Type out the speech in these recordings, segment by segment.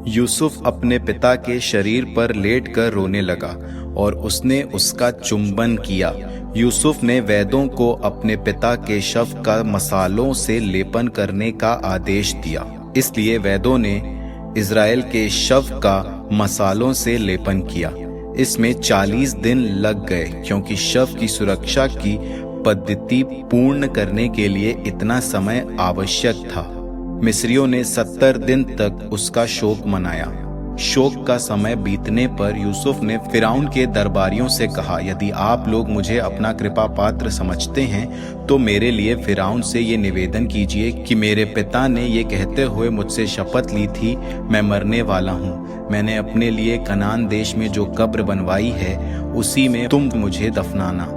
यूसुफ अपने पिता के शरीर पर लेटकर रोने लगा और उसने उसका चुंबन किया। यूसुफ ने वैदों को अपने पिता के शव का मसालों से लेपन करने का आदेश दिया। इसलिए वैदों ने इज़राइल के शव का मसालों से लेपन किया। इसमें 40 दिन लग गए, क्योंकि शव की सुरक्षा की पद्धति पूर्ण करने के लिए इतना समय आवश्यक था। मिस्रियों ने 70 दिन तक उसका शोक मनाया। शोक का समय बीतने पर यूसुफ ने फिरौन के दरबारियों से कहा, यदि आप लोग मुझे अपना कृपा पात्र समझते हैं तो मेरे लिए फिरौन से ये निवेदन कीजिए कि मेरे पिता ने ये कहते हुए मुझसे शपथ ली थी, मैं मरने वाला हूँ। मैंने अपने लिए कनान देश में जो कब्र बनवाई है उसी में तुम मुझे दफनाना।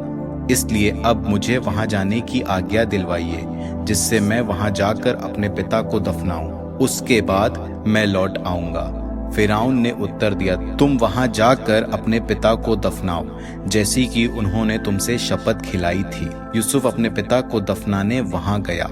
इसलिए अब मुझे वहां जाने की आज्ञा दिलवाइए, जिससे मैं वहां जाकर अपने पिता को दफनाऊं। उसके बाद मैं लौट आऊंगा। फिरौन ने उत्तर दिया, तुम वहां जाकर अपने पिता को दफनाओ, जैसी कि उन्होंने तुमसे शपथ खिलाई थी। यूसुफ अपने पिता को दफनाने वहां गया।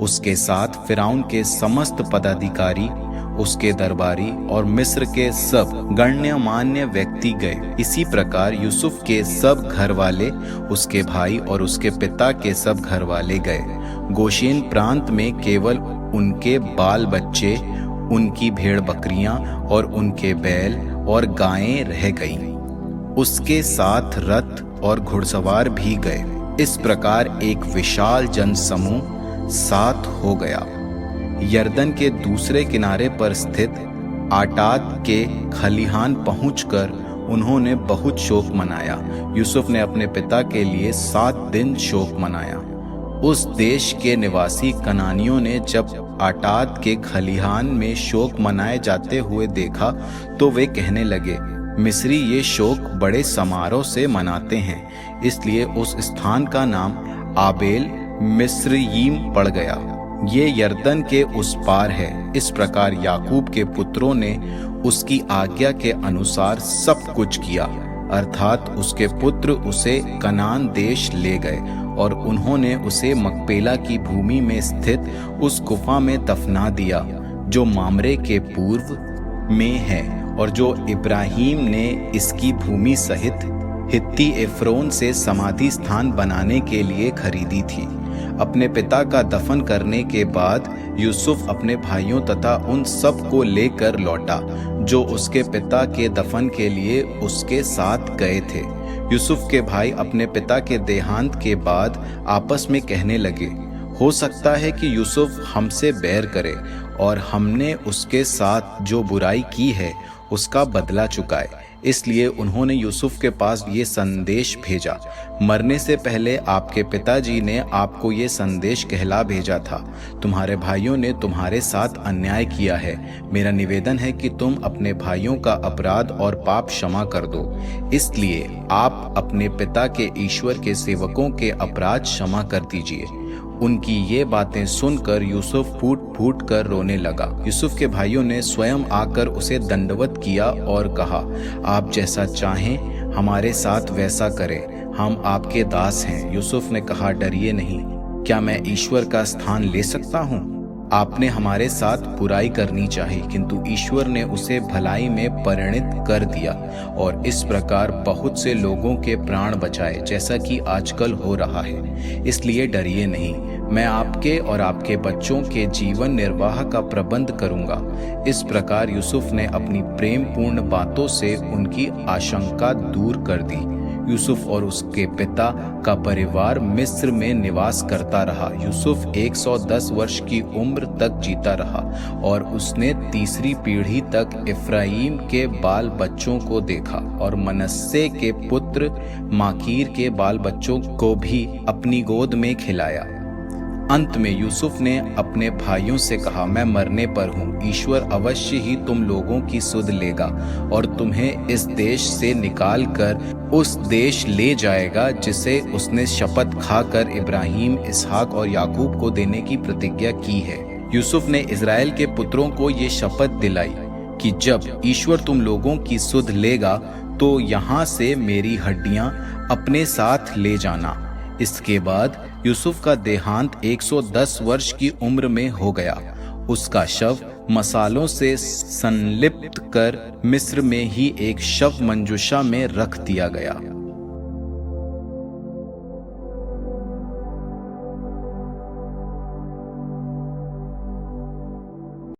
उसके साथ फिरौन के समस्त पदाधिकारी, उसके दरबारी और मिस्र के सब गण्यमान्य व्यक्ति गए। इसी प्रकार यूसुफ के सब घर वाले, उसके भाई और उसके पिता के सब घर वाले गए। गोशेन प्रांत में केवल उनके बाल बच्चे, उनकी भेड़ बकरियां और उनके बैल और गायें रह गईं। उसके साथ रथ और घुड़सवार भी गए। इस प्रकार एक विशाल जनसमूह साथ हो गया। यरदन के दूसरे किनारे पर स्थित आटाद के खलिहान पहुंचकर उन्होंने बहुत शोक मनाया। यूसुफ ने अपने पिता के लिए 7 दिन शोक मनाया। उस देश के निवासी कनानियों ने जब आटाद के खलिहान में शोक मनाए जाते हुए देखा तो वे कहने लगे, मिस्री ये शोक बड़े समारोह से मनाते हैं। इसलिए उस स्थान का नाम आबेल मिस्रयीम पड़ गया। ये यरदन के उस पार है। इस प्रकार याकूब के पुत्रों ने उसकी आज्ञा के अनुसार सब कुछ किया, अर्थात उसके पुत्र उसे कनान देश ले गए और उन्होंने उसे मकपेला की भूमि में स्थित उस गुफा में दफना दिया, जो मामरे के पूर्व में है और जो इब्राहिम ने इसकी भूमि सहित हित्ती एफ्रोन से समाधि स्थान बनाने के लिए खरीदी थी। अपने पिता का दफन करने के बाद यूसुफ अपने भाइयों तथा उन सब को लेकर लौटा जो उसके पिता के दफन के लिए उसके साथ गए थे। यूसुफ के भाई अपने पिता के देहांत के बाद आपस में कहने लगे, हो सकता है कि यूसुफ हमसे बैर करे और हमने उसके साथ जो बुराई की है उसका बदला चुकाए। इसलिए उन्होंने यूसुफ के पास ये संदेश भेजा, मरने से पहले आपके पिताजी ने आपको ये संदेश कहला भेजा था, तुम्हारे भाइयों ने तुम्हारे साथ अन्याय किया है। मेरा निवेदन है कि तुम अपने भाइयों का अपराध और पाप क्षमा कर दो। इसलिए आप अपने पिता के ईश्वर के सेवकों के अपराध क्षमा कर दीजिए। उनकी ये बातें सुनकर यूसुफ फूट फूट कर रोने लगा। यूसुफ के भाइयों ने स्वयं आकर उसे दंडवत किया और कहा, आप जैसा चाहें हमारे साथ वैसा करें, हम आपके दास हैं। यूसुफ ने कहा, डरिए नहीं, क्या मैं ईश्वर का स्थान ले सकता हूँ? आपने हमारे साथ बुराई करनी चाहिए, किंतु ईश्वर ने उसे भलाई में परिणित कर दिया और इस प्रकार बहुत से लोगों के प्राण बचाए, जैसा कि आजकल हो रहा है। इसलिए डरिए नहीं, मैं आपके और आपके बच्चों के जीवन निर्वाह का प्रबंध करूंगा। इस प्रकार यूसुफ ने अपनी प्रेमपूर्ण बातों से उनकी आशंका दूर कर दी। यूसुफ और उसके पिता का परिवार मिस्र में निवास करता रहा। यूसुफ 110 वर्ष की उम्र तक जीता रहा और उसने तीसरी पीढ़ी तक इफ्राइम के बाल बच्चों को देखा और मनस्से के पुत्र माकीर के बाल बच्चों को भी अपनी गोद में खिलाया। अंत में यूसुफ ने अपने भाइयों से कहा, मैं मरने पर हूँ। ईश्वर अवश्य ही तुम लोगों की सुध लेगा और तुम्हें इस देश से निकाल कर उस देश ले जाएगा जिसे उसने शपथ खाकर इब्राहिम, इसहाक और याकूब को देने की प्रतिज्ञा की है। यूसुफ ने इज़राइल के पुत्रों को ये शपथ दिलाई कि जब ईश्वर तुम लोगों की सुध लेगा तो यहाँ से मेरी हड्डियाँ अपने साथ ले जाना। इसके बाद यूसुफ का देहांत 110 वर्ष की उम्र में हो गया उसका शव मसालों से संलिप्त कर मिस्र में ही एक शव मंजूषा में रख दिया गया।